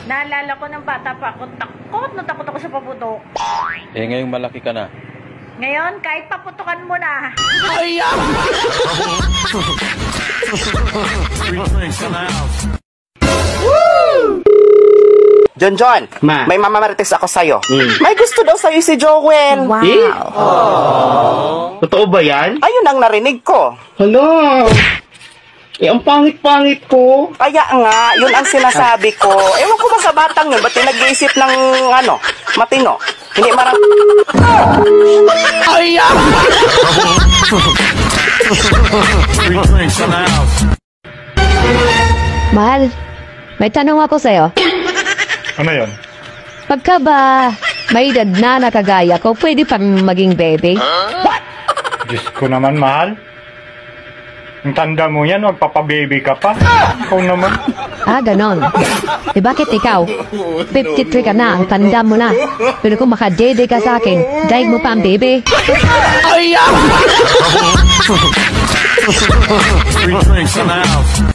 Naalala ko ng bata pa ako, takot na takot ako sa paputok. Eh, ngayong malaki ka na. Ngayon, kahit paputukan mo na. Ay! John, Ma. may mamamarites ako sa'yo. May gusto daw sa'yo si Joel. Wow. Eh? Totoo ba yan? Ayun ang narinig ko. Hala! Eh, ang pangit-pangit ko. Kaya nga, yun ang sinasabi ko. Ewan ko ba sa batang yun, ba't nag-iisip ng, matino? Hindi marang... Ay! Mahal, may tanong ako sa'yo. Ano yun? Pagka ba may edad na nakagaya ko, pwede pang maging baby? Diyos ko naman, mahal. Ang tanda mo yan, magpapababy ka pa. Ikaw naman. Ah, ganon. Eh bakit ikaw? 53 ka na, ang tanda mo na. Pero kung makadede ka sa akin, daig mo pa ang baby. Ay! Free drinks in the house.